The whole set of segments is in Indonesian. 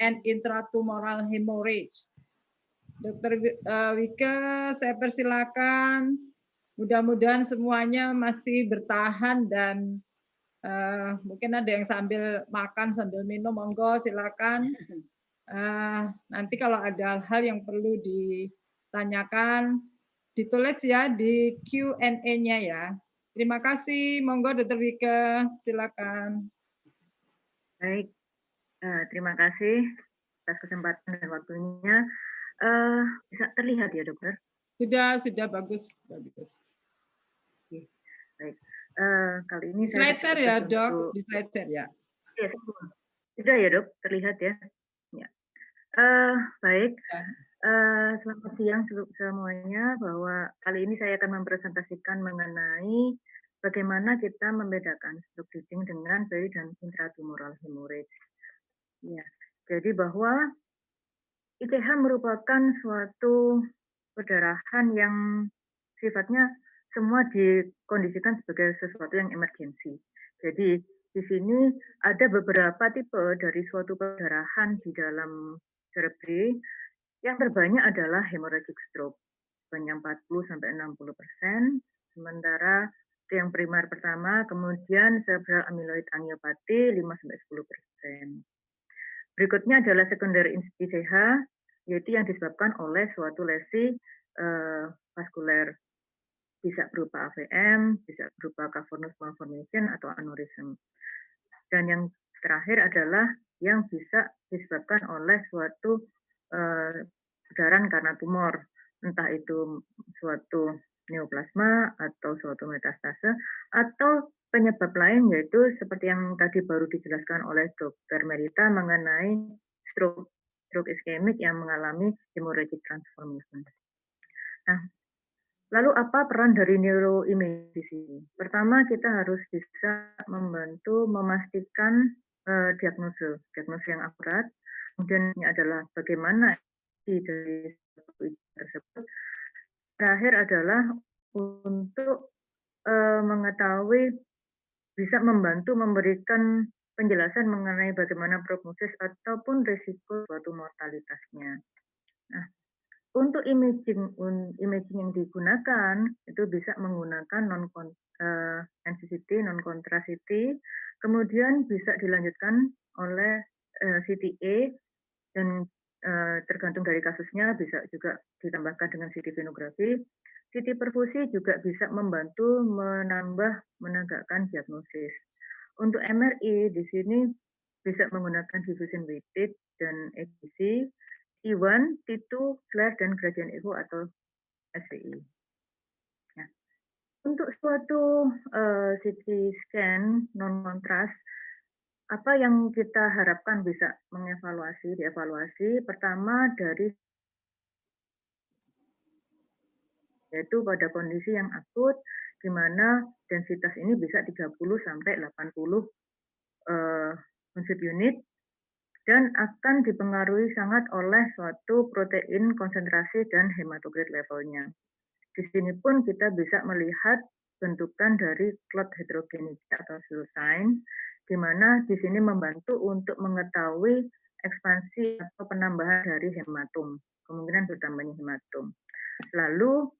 and intratumoral hemorrhage. Dr. Wike, saya persilakan. Mudah-mudahan semuanya masih bertahan dan mungkin ada yang sambil makan, sambil minum, monggo silakan. Nanti kalau ada hal yang perlu ditanyakan, ditulis ya di Q&A-nya ya. Terima kasih, monggo Dr. Wike, silakan. Baik, terima kasih atas kesempatan dan waktunya. Bisa terlihat ya, Dokter? Sudah bagus. Oke, baik. Kali ini di slide share ya, Dok. Di slide share ya. Iya, sudah ya, Dok, terlihat ya. Ya. Baik. Selamat siang semuanya, bahwa kali ini saya akan mempresentasikan mengenai bagaimana kita membedakan stroke bleeding dengan peri dan intratumoral hemorrhage. Ya, jadi bahwa ITH merupakan suatu perdarahan yang sifatnya semua dikondisikan sebagai sesuatu yang emergensi. Jadi di sini ada beberapa tipe dari suatu perdarahan di dalam cerebri. Yang terbanyak adalah hemorrhagic stroke, sebanyak 40-60%, sementara itu yang primer pertama, kemudian cerebral amyloid angiopati 5-10%. Berikutnya adalah secondary ICH, yaitu yang disebabkan oleh suatu lesi vaskuler, bisa berupa AVM, bisa berupa cavernous malformation atau aneurysm. Dan yang terakhir adalah yang bisa disebabkan oleh suatu perdarahan karena tumor, entah itu suatu neoplasma atau suatu metastase, atau penyebab lain yaitu seperti yang tadi baru dijelaskan oleh Dr. Merita mengenai stroke iskemik yang mengalami hemorrhagic transformation. Nah, lalu apa peran dari neuroimaging di sini? Pertama, kita harus bisa membantu memastikan diagnosis yang akurat. Kemudian ini adalah bagaimana dari tersebut. Terakhir adalah untuk mengetahui, bisa membantu memberikan penjelasan mengenai bagaimana prognosis ataupun risiko suatu mortalitasnya. Nah, untuk imaging yang digunakan itu bisa menggunakan non-NCCT, non-contrast-CT, kemudian bisa dilanjutkan oleh CTA, dan tergantung dari kasusnya bisa juga ditambahkan dengan CT venografi. CT perfusi juga bisa membantu menegakkan diagnosis. Untuk MRI di sini bisa menggunakan diffusion weighted dan EGC, T1, T2, flare, dan gradient echo atau SVI. Nah, untuk suatu CT scan non-kontras, apa yang kita harapkan bisa dievaluasi pertama dari yaitu pada kondisi yang akut, di mana densitas ini bisa 30 sampai 80 unit unit, dan akan dipengaruhi sangat oleh suatu protein konsentrasi dan hematokrit levelnya. Di sini pun kita bisa melihat bentukan dari clot heterogeneity atau slow sign, di mana di sini membantu untuk mengetahui ekspansi atau penambahan dari hematom, kemungkinan bertambahnya hematom. Lalu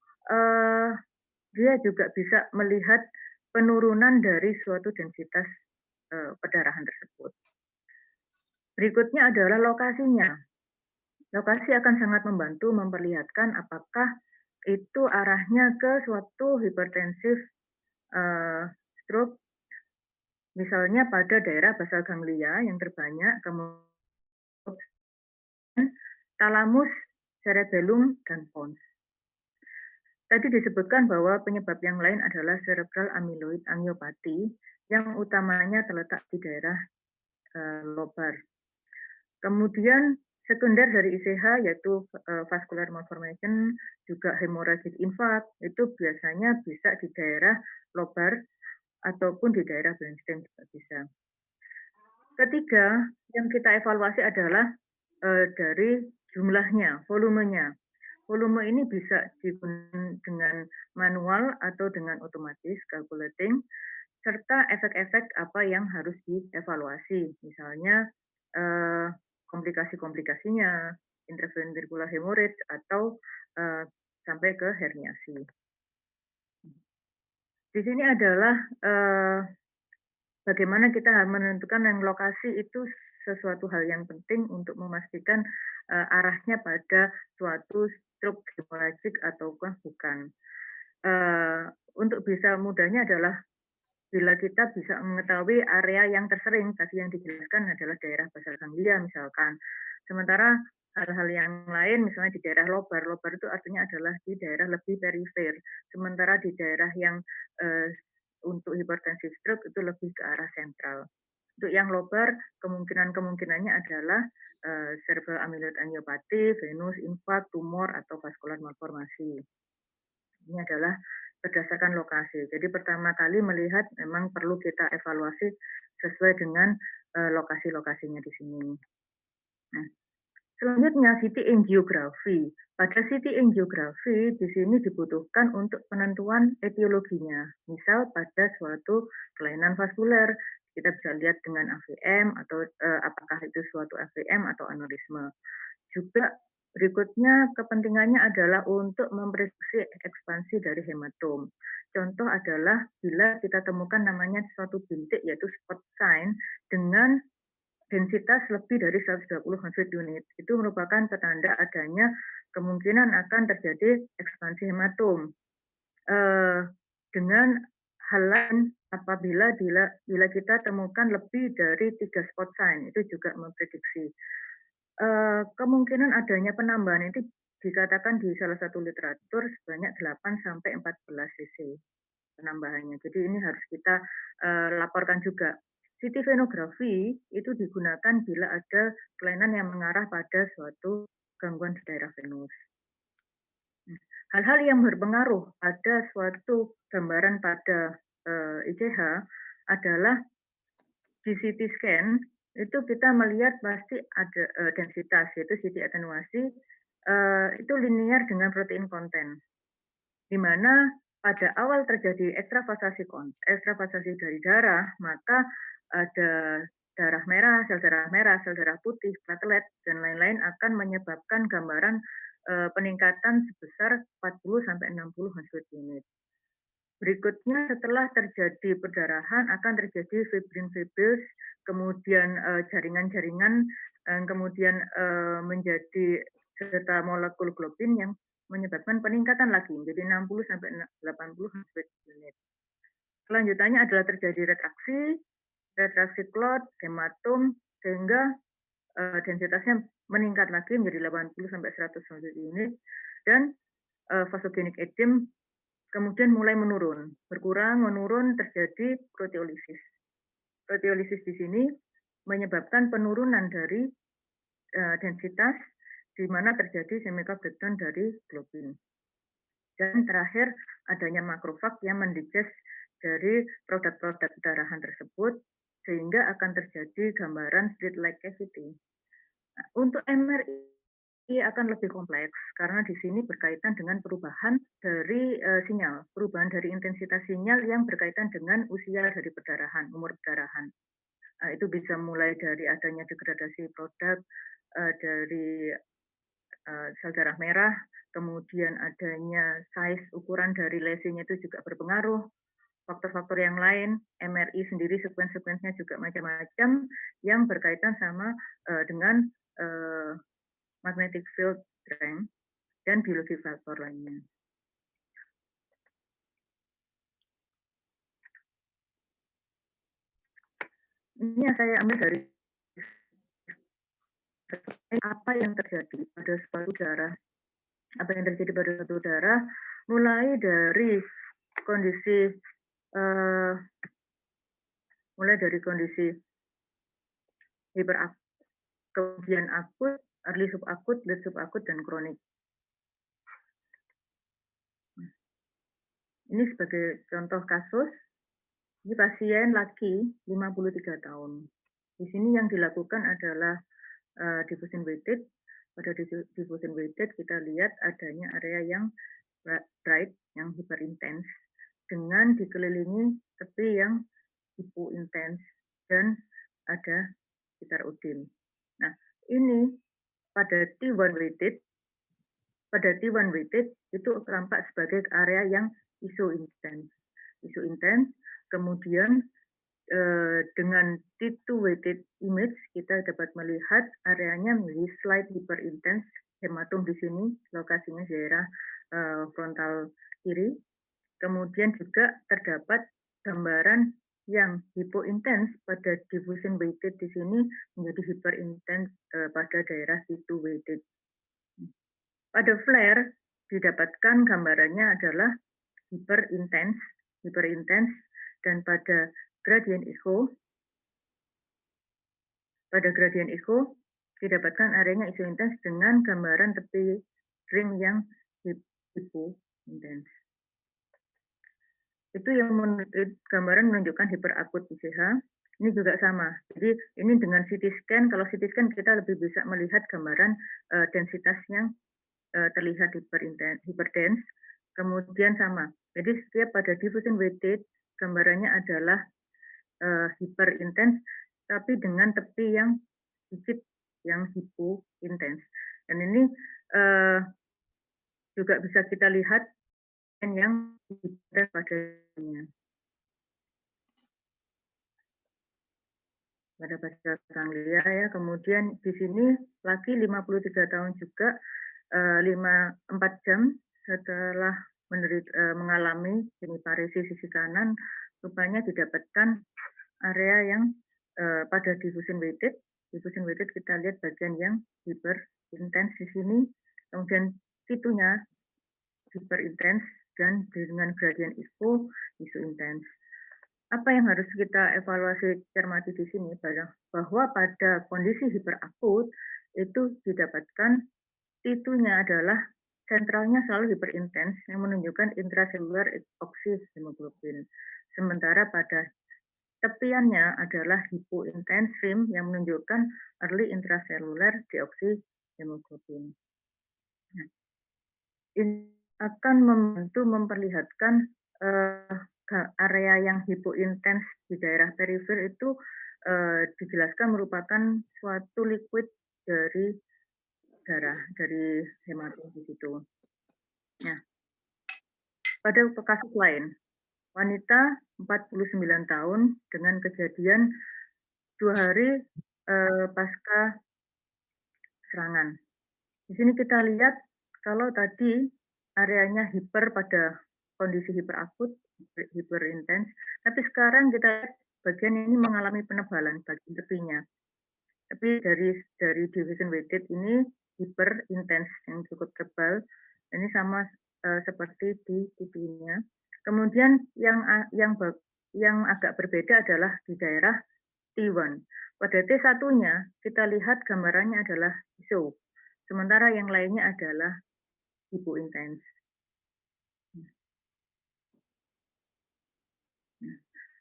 dia juga bisa melihat penurunan dari suatu densitas perdarahan tersebut. Berikutnya adalah lokasinya. Lokasi akan sangat membantu memperlihatkan apakah itu arahnya ke suatu hipertensif stroke, misalnya pada daerah basal ganglia yang terbanyak, kemudian talamus, cerebellum, dan pons. Tadi disebutkan bahwa penyebab yang lain adalah cerebral amyloid angiopati yang utamanya terletak di daerah lobar. Kemudian sekunder dari ICH yaitu vascular malformation, juga hemorrhagic infarct, itu biasanya bisa di daerah lobar ataupun di daerah brainstem juga bisa. Ketiga, yang kita evaluasi adalah dari jumlahnya, volumenya. Volume ini bisa digunakan dengan manual atau dengan otomatis calculating, serta efek-efek apa yang harus dievaluasi. Misalnya komplikasi-komplikasinya, intraventricular hemorrhage atau sampai ke herniasi. Di sini adalah bagaimana kita menentukan yang lokasi itu sesuatu hal yang penting untuk memastikan arahnya pada suatu stroke hemorragik ataukah bukan. Untuk bisa mudahnya adalah bila kita bisa mengetahui area yang tersering, tadi yang dijelaskan adalah daerah basal ganglia misalkan. Sementara hal-hal yang lain misalnya di daerah lobar itu artinya adalah di daerah lebih perifer. Sementara di daerah yang untuk hipertensi stroke itu lebih ke arah sentral. Untuk yang lobar kemungkinannya adalah cerebral amyloid angiopati, venous infarct, tumor atau vascular malformasi. Ini adalah berdasarkan lokasi. Jadi pertama kali melihat memang perlu kita evaluasi sesuai dengan lokasi-lokasinya di sini. Nah, selanjutnya CT angiografi. Pada CT angiografi di sini dibutuhkan untuk penentuan etiologinya. Misal pada suatu kelainan vaskuler, kita bisa lihat dengan AVM atau apakah itu suatu AVM atau aneurisme. Juga berikutnya kepentingannya adalah untuk memprediksi ekspansi dari hematom. Contoh adalah bila kita temukan namanya suatu bintik yaitu spot sign dengan densitas lebih dari 120 Hz unit. Itu merupakan petanda adanya kemungkinan akan terjadi ekspansi hematom. Dengan hal lain apabila bila kita temukan lebih dari 3 spot sign, itu juga memprediksi. Kemungkinan adanya penambahan itu dikatakan di salah satu literatur sebanyak 8 sampai 14 cc penambahannya. Jadi ini harus kita laporkan juga. CT venografi itu digunakan bila ada kelainan yang mengarah pada suatu gangguan di daerah venus. Hal-hal yang berpengaruh pada suatu gambaran pada ICH adalah di CT scan itu kita melihat pasti ada densitas, yaitu CT atenuasi, itu linear dengan protein konten. Di mana pada awal terjadi ekstravasasi dari darah, maka ada darah merah, sel darah putih, platelet, dan lain-lain akan menyebabkan gambaran peningkatan sebesar 40-60 Hz unit. Berikutnya setelah terjadi perdarahan akan terjadi fibrin fibrils, kemudian jaringan-jaringan, kemudian menjadi serta molekul globin yang menyebabkan peningkatan lagi menjadi 60 sampai 80 Hz unit. Kelanjutannya adalah terjadi retraksi klot, hematom, sehingga densitasnya meningkat lagi menjadi 80 sampai 100 Hz unit dan vasogenik edem kemudian mulai menurun, menurun terjadi proteolisis. Proteolisis di sini menyebabkan penurunan dari densitas di mana terjadi chemical breakdown dari globin. Dan terakhir adanya makrofag yang mendigest dari produk-produk darahan tersebut sehingga akan terjadi gambaran slit-like cavity. Nah, untuk MRI akan lebih kompleks karena di sini berkaitan dengan perubahan dari sinyal, perubahan dari intensitas sinyal yang berkaitan dengan usia dari perdarahan, umur perdarahan. Itu bisa mulai dari adanya degradasi produk dari sel darah merah, kemudian adanya size ukuran dari lesinya itu juga berpengaruh. Faktor-faktor yang lain, MRI sendiri sekuens-sekuensnya juga macam-macam yang berkaitan sama dengan magnetic field strength dan biologi faktor lainnya. Ini yang saya ambil dari apa yang terjadi pada suatu darah. Apa yang terjadi pada suatu darah, mulai dari kondisi hiperakut, kemudian akut, early subakut, late subakut, dan kronik. Ini sebagai contoh kasus, ini pasien laki 53 tahun. Di sini yang dilakukan adalah diffusion weighted. Pada diffusion weighted kita lihat adanya area yang bright, yang hyperintens, dengan dikelilingi tepi yang hypointens dan ada sekitar udim. Nah, ini pada T1 weighted itu tampak sebagai area yang iso-intense. Iso-intense, kemudian dengan T2 weighted image kita dapat melihat areanya menjadi slight hyperintense, hematom di sini lokasinya daerah frontal kiri. Kemudian juga terdapat gambaran yang hypointense pada diffusion weighted di sini menjadi hyperintense pada daerah T2 weighted. Pada flare didapatkan gambarannya adalah hyperintense, dan pada gradient echo didapatkan areanya isointense dengan gambaran tepi ring yang hypointense. Itu yang gambaran menunjukkan hiperakut ICH. Ini juga sama. Jadi ini dengan CT scan, kalau CT scan kita lebih bisa melihat gambaran densitasnya terlihat hyperdense. Kemudian sama. Jadi setiap pada diffusion weighted gambarannya adalah hyperintense, tapi dengan tepi yang sedikit yang hypointense. Dan ini juga bisa kita lihat yang padanya. Pada ganglia ya. Kemudian di sini lagi 53 tahun juga 4 jam setelah mengalami hemiparesi sisi kanan, rupanya didapatkan area yang pada diffusion weighted kita lihat bagian yang hyperintense di sini, kemudian situnya hyperintense dan dengan gradient echo isointense. Apa yang harus kita evaluasi cermati di sini bahwa pada kondisi hiperakut itu didapatkan T2-nya adalah sentralnya selalu hyperintense yang menunjukkan intracellular oxyhemoglobin. Sementara pada tepiannya adalah hypointense rim yang menunjukkan early intracellular deoxyhemoglobin. Nah, ini akan membantu memperlihatkan area yang hypointense di daerah perifer itu dijelaskan merupakan suatu liquid dari darah, dari hematom di situ. Nah, pada kasus lain, wanita 49 tahun dengan kejadian 2 hari pasca serangan. Di sini kita lihat kalau tadi areanya hiper pada kondisi hiperakut, hyperintense, tapi sekarang kita lihat bagian ini mengalami penebalan bagian tepinya. Tapi dari diffusion weighted ini hyperintense yang cukup tebal, ini sama seperti di tepinya. Kemudian yang agak berbeda adalah di daerah T1. Pada T1-nya kita lihat gambarannya adalah iso, sementara yang lainnya adalah hypointense.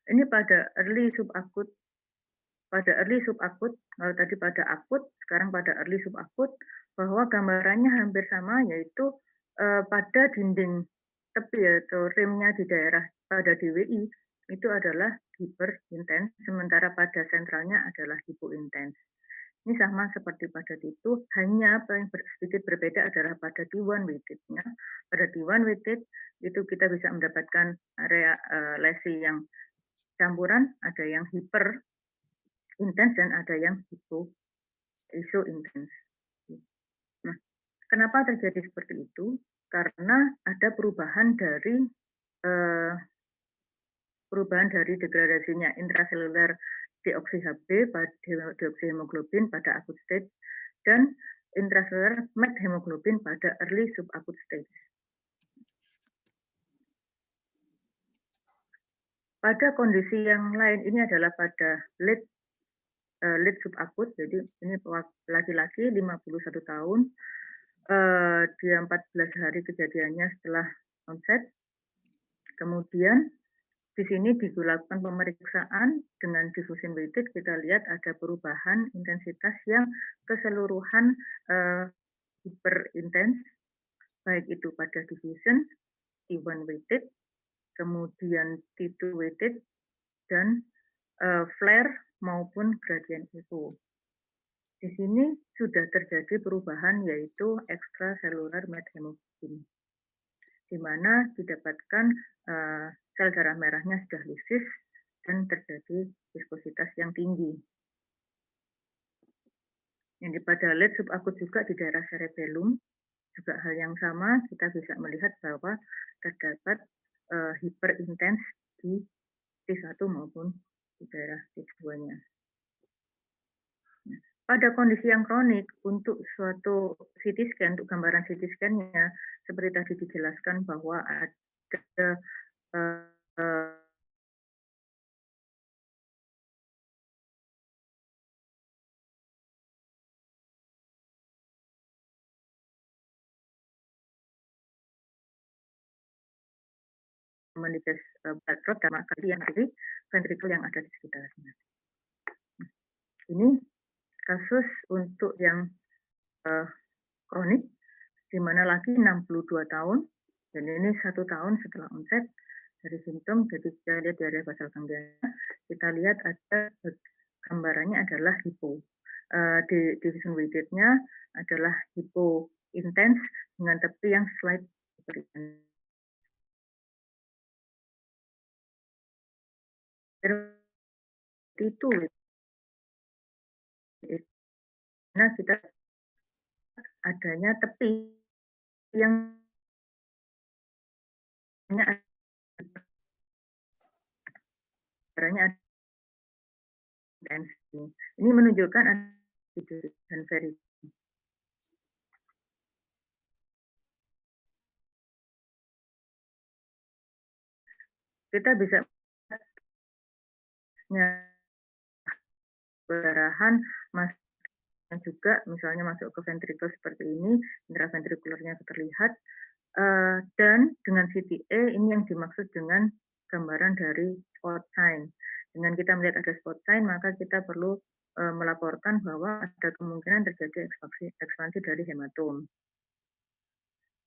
Ini pada early subakut. Kalau tadi pada akut, sekarang pada early subakut, bahwa gambarannya hampir sama, yaitu pada dinding tepi atau rimnya di daerah pada DWI itu adalah hyperintense, sementara pada sentralnya adalah hypointense. Ini sama seperti pada T2, hanya yang sedikit berbeda adalah pada T1 weighted-nya. Pada T1 weighted itu kita bisa mendapatkan area lesi yang campuran, ada yang hyperintense dan ada yang isointense. Nah, kenapa terjadi seperti itu? Karena ada perubahan dari degradasinya intracellular deoxy-HB pada deoxyhemoglobin pada acute stage dan intracellular MET hemoglobin pada early subacute stage. Pada kondisi yang lain ini adalah pada late subakut, jadi ini laki-laki 51 tahun, dia 14 hari kejadiannya setelah onset. Kemudian di sini dilakukan pemeriksaan dengan diffusion weighted, kita lihat ada perubahan intensitas yang keseluruhan hyperintense, baik itu pada diffusion, T1 weighted, kemudian T2 weighted, dan flare maupun gradient echo. di sini sudah terjadi perubahan yaitu extracellular methemoglobin, di mana didapatkan sel darah merahnya sudah lisis dan terjadi viskositas yang tinggi. Yang pada lead subakut juga di daerah cerebellum, juga hal yang sama, kita bisa melihat bahwa terdapat hiperintens di T1 maupun di daerah T2-nya. Pada kondisi yang kronik, untuk suatu CT scan, untuk gambaran CT scan-nya, seperti tadi dijelaskan bahwa ada menindas blood clot dan yang dari ventricle yang ada di sekitarnya. Ini kasus untuk yang kronik, di mana lagi 62 tahun, dan ini 1 tahun setelah onset dari simptom. Jadi kita lihat dari basal ganglia, kita lihat ada gambarannya adalah hipo. Division weighted-nya adalah hipo intens dengan tepi yang slight itu. Nah, kita adanya tepi yang caranya ini menunjukkan dan very kita bisa perdarahan juga misalnya masuk ke ventricle seperti ini, intraventrikulernya terlihat, dan dengan CTA ini yang dimaksud dengan gambaran dari spot sign. Dengan kita melihat ada spot sign, maka kita perlu melaporkan bahwa ada kemungkinan terjadi ekspansi dari hematom.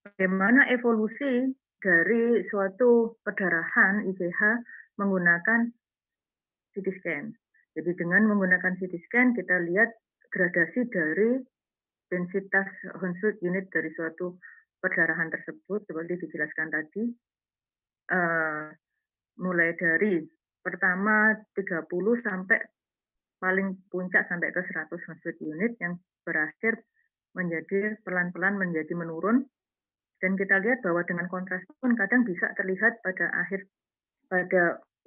Bagaimana evolusi dari suatu perdarahan IGH menggunakan CT scan? Jadi dengan menggunakan CT scan kita lihat gradasi dari densitas Hounsfield unit dari suatu perdarahan tersebut seperti dijelaskan tadi, mulai dari pertama 30 sampai paling puncak sampai ke 100 Hounsfield unit yang berakhir menjadi pelan-pelan menjadi menurun, dan kita lihat bahwa dengan kontras pun kadang bisa terlihat pada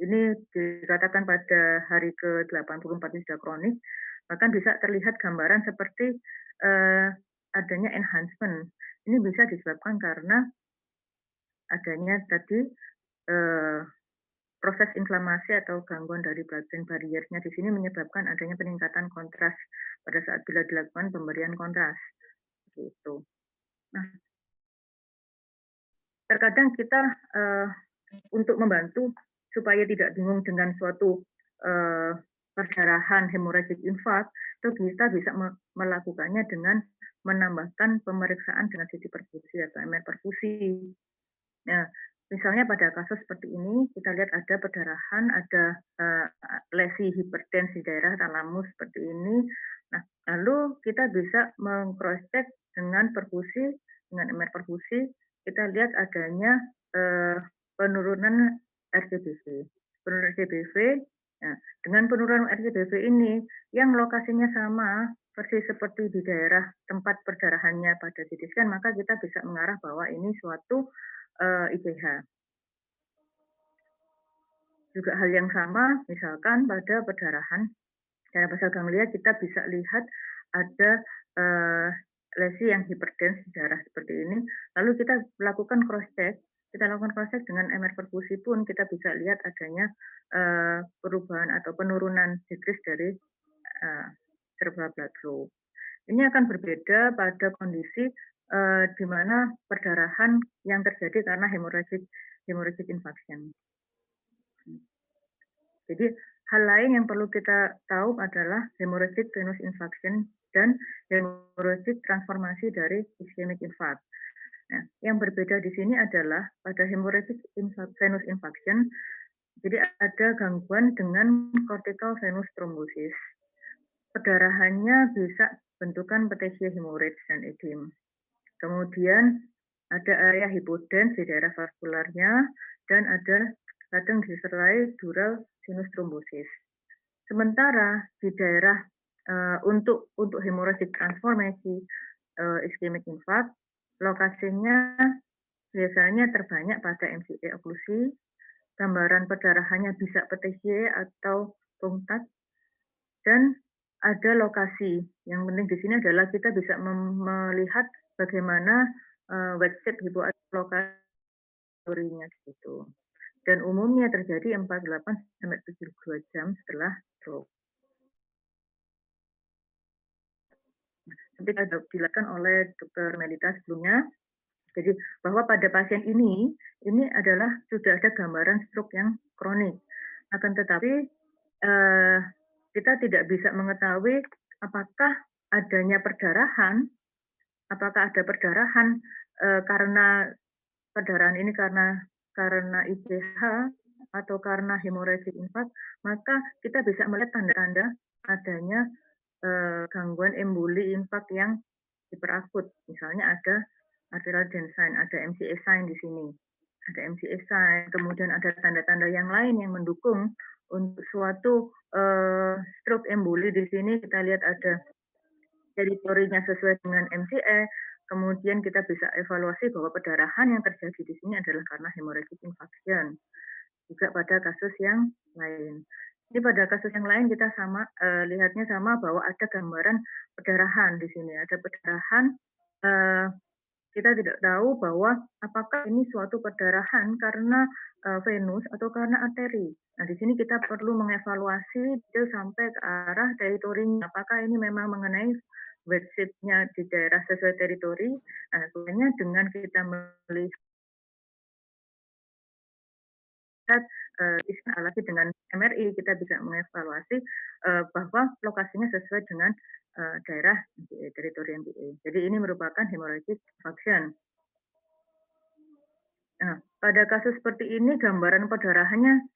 ini dikatakan pada hari ke-84 sudah kronik, bahkan bisa terlihat gambaran seperti adanya enhancement. Ini bisa disebabkan karena adanya tadi proses inflamasi atau gangguan dari blood-brain barrier-nya di sini menyebabkan adanya peningkatan kontras pada saat bila dilakukan pemberian kontras. Itu. Nah, terkadang kita untuk membantu supaya tidak bingung dengan suatu perdarahan hemorrhagic infarct, itu kita bisa melakukannya dengan menambahkan pemeriksaan dengan CT perfusi atau MR perfusi. Nah, misalnya pada kasus seperti ini, kita lihat ada perdarahan, ada lesi hipertensi di daerah talamus seperti ini. Nah, lalu kita bisa meng-cross-check dengan perfusi, dengan MR perfusi, kita lihat adanya penurunan RGBV. Penurunan RGBV, nah, dengan penurunan RGBV ini, yang lokasinya sama, persis seperti di daerah tempat perdarahannya pada CT scan, maka kita bisa mengarah bahwa ini suatu IGH. Juga hal yang sama, misalkan pada perdarahan daerah basal ganglia, kita bisa lihat ada lesi yang hipertens di darah seperti ini, lalu kita lakukan cross-check. Kita lakukan cross-check dengan MR perfusi pun kita bisa lihat adanya perubahan atau penurunan decrease dari cerebral blood flow. Ini akan berbeda pada kondisi di mana perdarahan yang terjadi karena hemorrhagic infarction. Jadi hal lain yang perlu kita tahu adalah hemorrhagic venous infarction dan hemorrhagic transformasi dari ischemic infarct. Nah, yang berbeda di sini adalah pada hemorrhagic venous infarction, jadi ada gangguan dengan cortical venous thrombosis. perdarahannya bisa bentukan petechiae hemorrhage dan edema. Kemudian ada area hipodens di daerah vaskularnya dan ada kadang disertai dural sinus thrombosis. Sementara di daerah untuk hemorrhagic transformasi ischemic infarct, lokasinya biasanya terbanyak pada MCA oklusi, gambaran perdarahannya bisa petechiae atau punctat, dan ada lokasi. Yang penting di sini adalah kita bisa melihat bagaimana wet shape hipoatrofia gitu. Dan umumnya terjadi 48 sampai 72 jam setelah stroke. Seperti yang dilakukan oleh Dr. Melita sebelumnya, jadi bahwa pada pasien ini adalah sudah ada gambaran stroke yang kronik. Akan tetapi kita tidak bisa mengetahui apakah adanya perdarahan, karena perdarahan ini karena IBH atau karena hemorrhagic infarct, maka kita bisa melihat tanda-tanda adanya gangguan emboli infarkt yang hiperakut. Misalnya ada arterial dead sign, ada MCA sign di sini. Ada MCA sign, kemudian ada tanda-tanda yang lain yang mendukung untuk suatu stroke emboli. Di sini kita lihat ada teritorinya sesuai dengan MCA, kemudian kita bisa evaluasi bahwa perdarahan yang terjadi di sini adalah karena hemorrhagic infarction. Juga pada kasus yang lain. Ini pada kasus yang lain kita lihatnya sama bahwa ada gambaran perdarahan di sini. Ada perdarahan, kita tidak tahu bahwa apakah ini suatu perdarahan karena venus atau karena arteri. Nah, di sini kita perlu mengevaluasi sampai ke arah teritorinya. Apakah ini memang mengenai wet shape-nya di daerah sesuai teritori. Nah, sebenarnya dengan kita melihat lagi dengan MRI kita bisa mengevaluasi bahwa lokasinya sesuai dengan daerah teritori MPA. Jadi ini merupakan hemorrhagic infarction. Nah, pada kasus seperti ini gambaran perdarahannya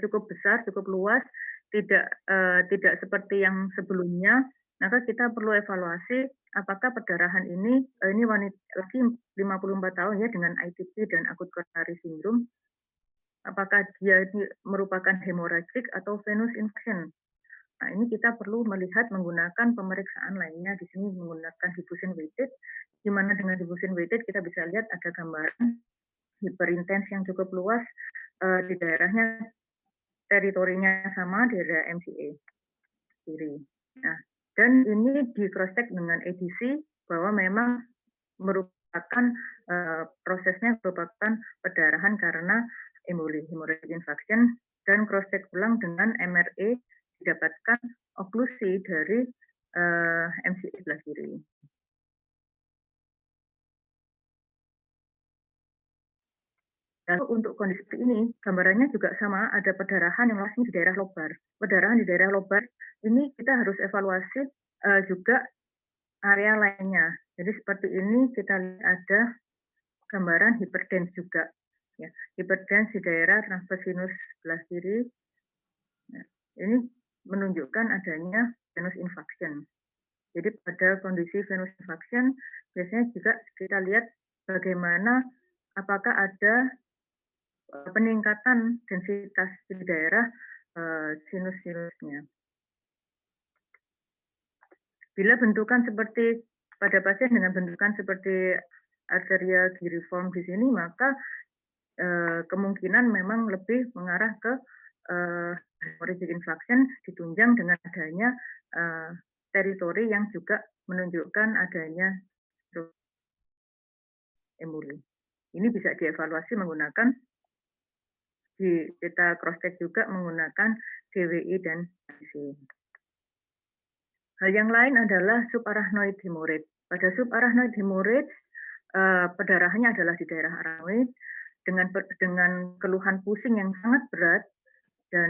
cukup besar, cukup luas, tidak seperti yang sebelumnya. Maka kita perlu evaluasi apakah perdarahan ini wanita lagi 54 tahun ya dengan ITP dan akut coronary syndrome. Apakah dia merupakan hemorrhagic atau venous infection. Nah, ini kita perlu melihat menggunakan pemeriksaan lainnya. Di sini menggunakan diffusion weighted, di mana dengan diffusion weighted kita bisa lihat ada gambaran hiperintens yang cukup luas di daerahnya, teritorinya sama di daerah MCA kiri. Nah, dan ini di cross check dengan EDC bahwa memang merupakan prosesnya merupakan perdarahan karena emboli, hemorrhagic infarction, dan cross check ulang dengan MRE didapatkan oklusi dari MCA sebelah kiri. Lalu untuk kondisi seperti ini, gambarannya juga sama, ada perdarahan yang langsung di daerah lobar. Perdarahan di daerah lobar ini kita harus evaluasi juga area lainnya. Jadi seperti ini kita lihat ada gambaran hiperdens juga. Ya, hiperdens di daerah transverse sinus sebelah kiri. Nah, ini menunjukkan adanya venous infarction. Jadi pada kondisi venous infarction biasanya juga kita lihat bagaimana apakah ada peningkatan densitas di daerah sinus-sinusnya. Bila bentukan seperti pada pasien dengan bentukan seperti arteria giriform di sini, maka kemungkinan memang lebih mengarah ke hemorrhagic infarction ditunjang dengan adanya teritori yang juga menunjukkan adanya stroke emboli. Ini bisa dievaluasi menggunakan kita cross check juga menggunakan GWI dan IC. Hal yang lain adalah subarachnoid hemorrhage. Pada subarachnoid hemorrhage perdarahannya adalah di daerah arachnoid dengan keluhan pusing yang sangat berat, dan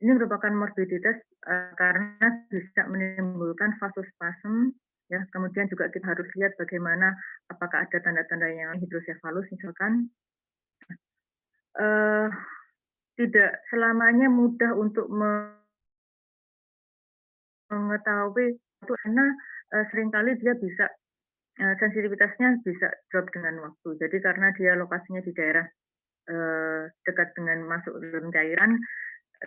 ini merupakan morbiditas karena bisa menimbulkan vasospasm. Ya, kemudian juga kita harus lihat bagaimana apakah ada tanda-tanda yang hidrosefalus misalkan. Tidak selamanya mudah untuk mengetahui itu karena seringkali dia bisa sensitivitasnya bisa drop dengan waktu. Jadi karena dia lokasinya di daerah dekat dengan masuk dalam cairan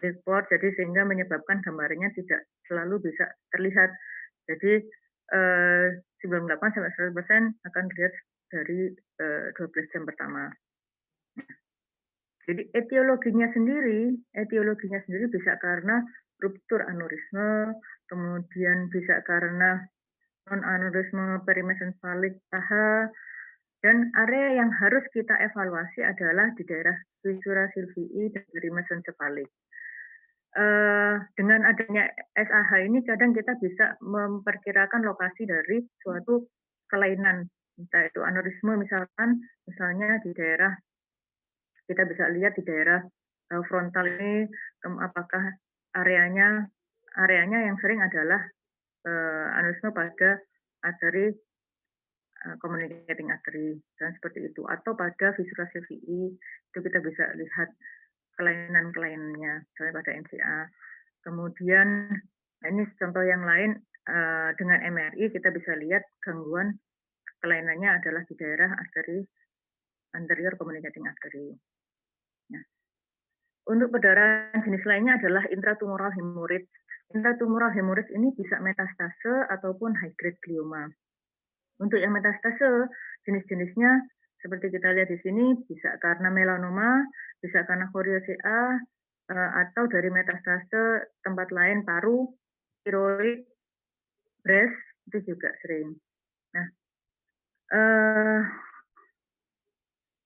report, jadi sehingga menyebabkan gambarnya tidak selalu bisa terlihat. Jadi 98 sampai 100% akan dilihat dari 12 jam pertama. Jadi etiologinya sendiri bisa karena ruptur aneurisme, kemudian bisa karena non-aneurisme perimesenfalik paha, dan area yang harus kita evaluasi adalah di daerah viscera sylvii dan perimesencephalic. Dengan adanya SAH ini kadang kita bisa memperkirakan lokasi dari suatu kelainan, entah itu aneurisme misalnya di daerah, kita bisa lihat di daerah frontal ini apakah areanya yang sering adalah aneurisme pada arteri communicating artery dan seperti itu, atau pada viscera sylvii itu kita bisa lihat kelainan-kelainannya, misalnya pada MCA. Kemudian ini contoh yang lain dengan MRI kita bisa lihat gangguan kelainannya adalah di daerah arteri anterior communicating artery. Nah, untuk perdarahan jenis lainnya adalah intratumoral hemorrhage. Intratumoral hemorrhage ini bisa metastase ataupun high grade glioma. Untuk yang metastase, jenis-jenisnya seperti kita lihat di sini bisa karena melanoma, bisa karena choriocea, atau dari metastase tempat lain paru, tiroid, breast itu juga sering. Nah,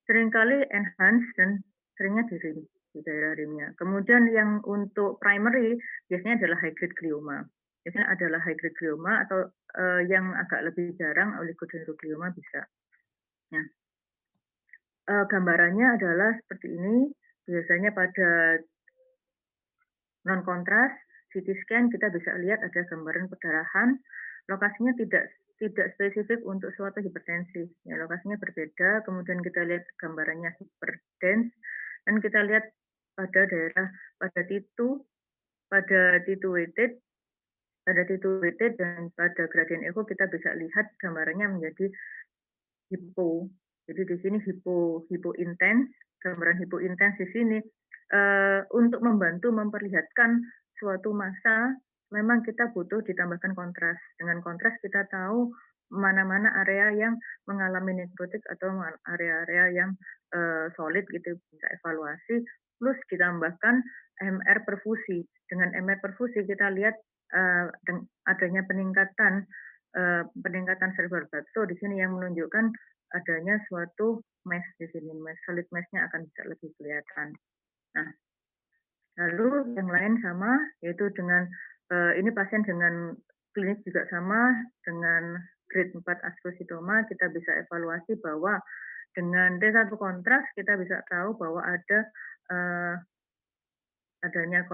seringkali enhance dan seringnya di rim, di daerah rimnya. Kemudian yang untuk primary biasanya adalah high grade glioma. Biasanya adalah high grade glioma atau yang agak lebih jarang oligodendroglioma bisa. Nah, gambarannya adalah seperti ini. Biasanya pada non kontras CT scan kita bisa lihat ada gambaran perdarahan. Lokasinya tidak spesifik untuk suatu hipertensi. Ya, lokasinya berbeda. Kemudian kita lihat gambarannya hiperdense dan kita lihat pada daerah pada T2 weighted dan pada gradient echo kita bisa lihat gambarannya menjadi hipo. Jadi di sini hipo intens, gambaran hipo intens di sini untuk membantu memperlihatkan suatu masa memang kita butuh ditambahkan kontras. Dengan kontras kita tahu mana-mana area yang mengalami nekrotik atau area-area yang solid gitu bisa evaluasi, plus ditambahkan MR perfusi. Dengan MR perfusi kita lihat adanya peningkatan cerebral blood flow di sini yang menunjukkan adanya suatu mass di sini, solid mass-nya akan bisa lebih kelihatan. Nah, lalu yang lain sama, yaitu dengan ini pasien dengan klinis juga sama, dengan grade 4 astrocytoma, kita bisa evaluasi bahwa dengan T1 kontras kita bisa tahu bahwa ada adanya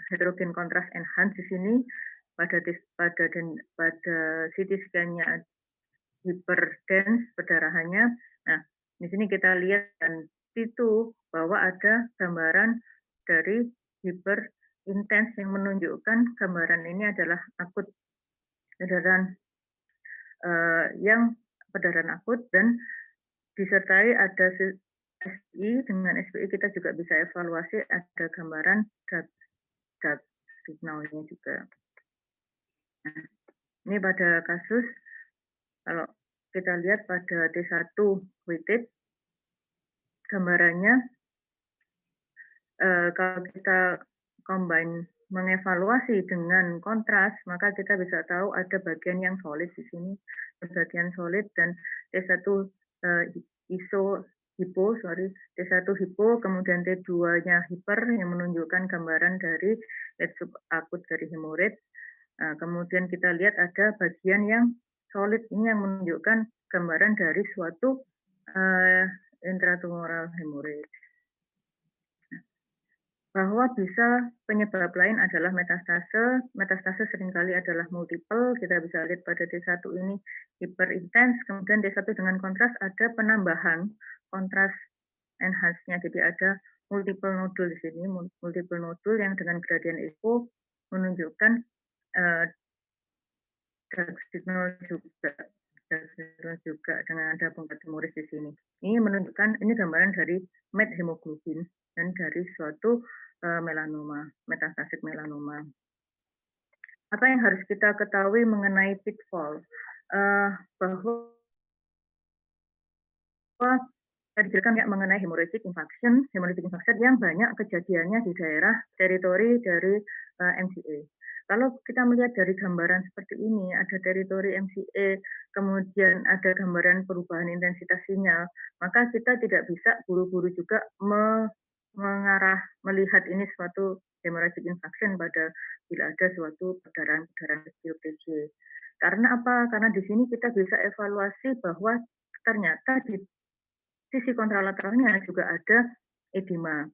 heterogen kontras enhance di sini pada CT scan-nya hiperdense perdarahannya. Nah, di sini kita lihat dan itu bahwa ada gambaran dari hiperintens yang menunjukkan gambaran ini adalah akut perdarahan perdarahan akut dan disertai ada SPI. Dengan SPI kita juga bisa evaluasi ada gambaran dark signalnya juga. Nah, ini pada kasus kalau kita lihat pada T1 weighted, gambarannya kalau kita combine mengevaluasi dengan kontras, maka kita bisa tahu ada bagian yang solid di sini, bagian solid dan T1 T1 hipo, kemudian T2-nya hiper yang menunjukkan gambaran dari subakut dari hemorrhage. Kemudian kita lihat ada bagian yang solid ini yang menunjukkan gambaran dari suatu intratumoral hemorrhage. Bahwa bisa penyebab lain adalah metastase. Metastase seringkali adalah multiple. Kita bisa lihat pada T1 ini hiperintens, kemudian T1 dengan kontras ada penambahan kontras enhance-nya. Jadi ada multiple nodul di sini, multiple nodul yang dengan gradient echo menunjukkan drug signal juga dengan ada bongkat hemoris di sini. Ini menunjukkan ini gambaran dari methemoglobin dan dari suatu melanoma, metastatik melanoma. Apa yang harus kita ketahui mengenai pitfall? Bahwa tadi dijelaskan ya mengenai hemorrhagic infarction yang banyak kejadiannya di daerah teritori dari MCA. Kalau kita melihat dari gambaran seperti ini, ada teritori MCA, kemudian ada gambaran perubahan intensitas sinyal, maka kita tidak bisa buru-buru juga mengarah melihat ini suatu hemorrhagic infarction pada bila ada suatu perdarahan kecil PJ. Karena apa? Karena di sini kita bisa evaluasi bahwa ternyata di sisi kontralateralnya juga ada edema,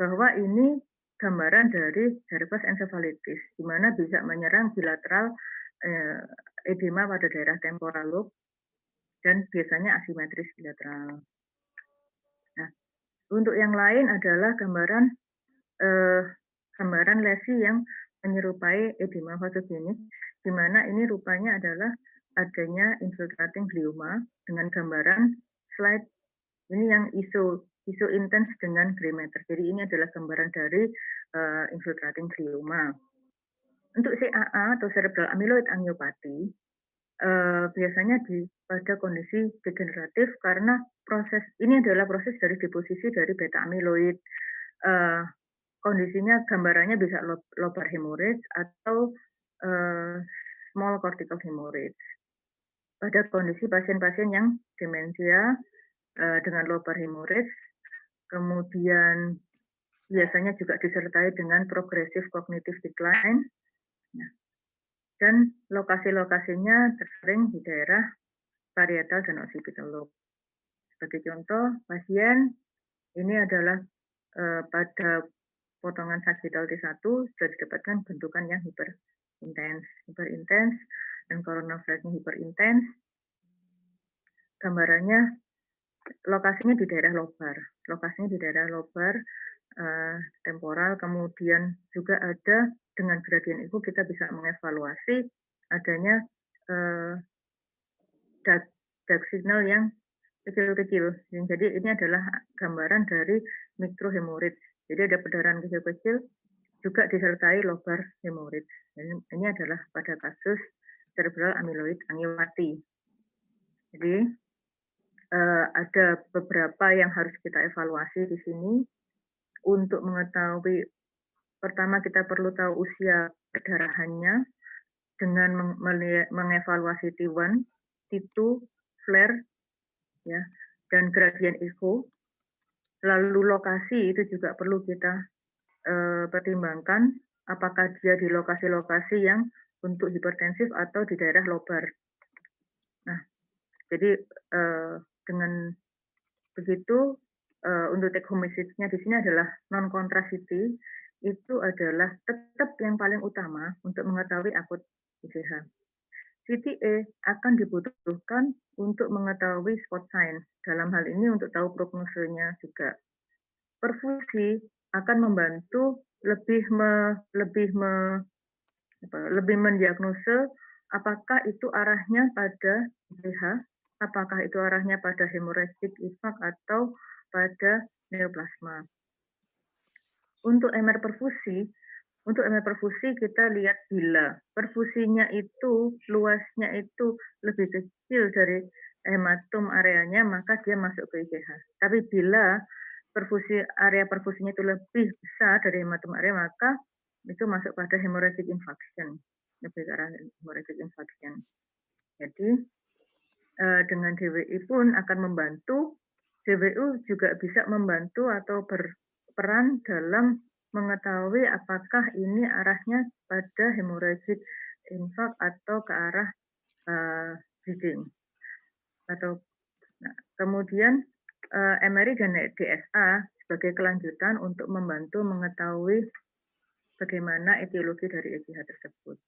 bahwa ini gambaran dari herpes encephalitis, di mana bisa menyerang bilateral edema pada daerah temporal lobe dan biasanya asimetris bilateral. Nah, untuk yang lain adalah gambaran lesi yang menyerupai edema vasogenik, di mana ini rupanya adalah adanya infiltrating glioma dengan gambaran slide ini yang iso intens dengan gray matter. Jadi ini adalah gambaran dari infiltrating glioma. Untuk CAA atau cerebral amyloid angiopathy biasanya pada kondisi degeneratif karena ini adalah proses dari deposisi dari beta amyloid. Kondisinya gambarannya bisa lobar hemorrhage atau small cortical hemorrhage. Pada kondisi pasien-pasien yang demensia dengan lobar hemorrhage, kemudian biasanya juga disertai dengan progressive cognitive decline, dan lokasi-lokasinya tersering di daerah parietal dan occipital lobe. Sebagai contoh, pasien ini adalah pada potongan sagittal T1 sudah didapatkan bentukan yang hyperintens, dan coronal flatnya hyperintens. Gambarannya lokasinya di daerah lobar, temporal, kemudian juga ada dengan gradient itu kita bisa mengevaluasi adanya dark signal yang kecil-kecil. Jadi ini adalah gambaran dari microhemorrhage. Jadi ada perdarahan kecil-kecil juga disertai lobar hemorrhage. Ini adalah pada kasus cerebral amyloid angiopathy. Jadi ada beberapa yang harus kita evaluasi di sini untuk mengetahui. Pertama kita perlu tahu usia perdarahannya dengan mengevaluasi T1, T2, flare, ya, dan gradient echo. Lalu lokasi itu juga perlu kita pertimbangkan apakah dia di lokasi-lokasi yang untuk hipertensif atau di daerah lobar. Nah, jadi dengan begitu untuk take home message-nya di sini adalah non-contrastivity itu adalah tetap yang paling utama untuk mengetahui akut ICH. CTA akan dibutuhkan untuk mengetahui spot sign. Dalam hal ini untuk tahu prognosenya juga. Perfusi akan membantu lebih mendiagnose apakah itu arahnya pada ICH, apakah itu arahnya pada hemorrhagic infarct atau pada neoplasma. Untuk MR perfusi kita lihat bila perfusinya itu luasnya itu lebih kecil dari hematom areanya, maka dia masuk ke ICH. Tapi bila area perfusinya itu lebih besar dari hematom area, maka itu masuk pada hemorrhagic infarction, lebih ke arah hemorrhagic infarction. Jadi dengan DWI pun akan membantu. DWU juga bisa membantu atau berperan dalam mengetahui apakah ini arahnya pada hemorrhagic infarct atau ke arah bleeding. Kemudian MRI dan DSA sebagai kelanjutan untuk membantu mengetahui bagaimana etiologi dari ICH tersebut.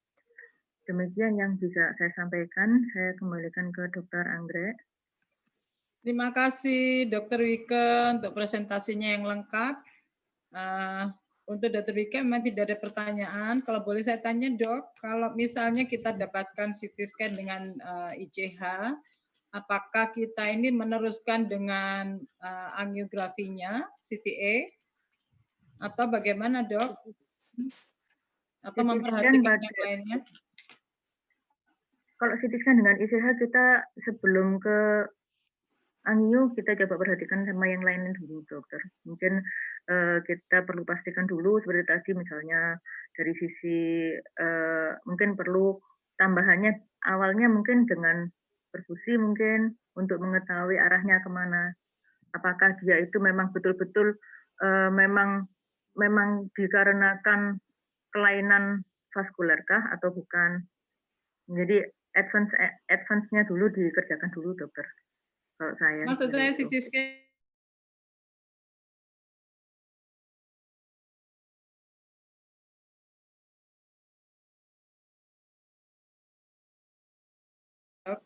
Demikian yang bisa saya sampaikan. Saya kembalikan ke Dr. Anggrek. Terima kasih Dr. Wike untuk presentasinya yang lengkap. Untuk Dr. Wika memang tidak ada pertanyaan. Kalau boleh saya tanya, Dok, kalau misalnya kita dapatkan CT scan dengan ICH, apakah kita ini meneruskan dengan angiografinya, CTA, atau bagaimana, Dok? Atau CT scan memperhatikan yang lainnya? Kalau CT scan dengan ICH kita sebelum ke angio kita coba perhatikan sama yang lain dulu, dokter. Mungkin kita perlu pastikan dulu seperti tadi misalnya dari sisi mungkin perlu tambahannya awalnya mungkin dengan perfusi mungkin untuk mengetahui arahnya kemana. Apakah dia itu memang betul-betul memang dikarenakan kelainan vaskulerkah atau bukan. Jadi advance-nya dulu dikerjakan dulu, dokter. Kalau saya. Maksudnya CT scan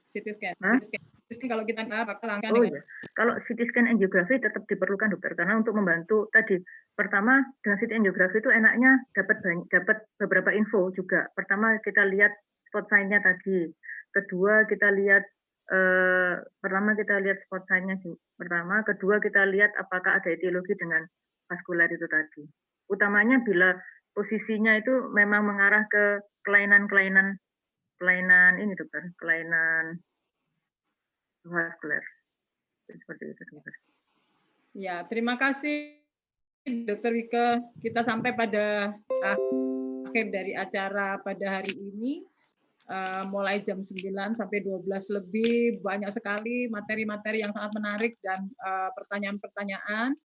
CT scan. Kalau kita rangkaian ya. Kalau CT scan angiografi tetap diperlukan, dokter, karena untuk membantu tadi pertama dengan CT angiografi itu enaknya dapat beberapa info juga. Pertama kita lihat spot sign-nya tadi. Kedua kita lihat spot sign-nya pertama, kedua kita lihat apakah ada etiologi dengan vaskuler itu tadi. Utamanya bila posisinya itu memang mengarah ke kelainan ini, dokter, kelainan vaskuler. Seperti itu, dokter. Ya, terima kasih Dr. Wika. Kita sampai pada akhir dari acara pada hari ini. Mulai jam 9 sampai 12 lebih, banyak sekali materi-materi yang sangat menarik dan pertanyaan-pertanyaan.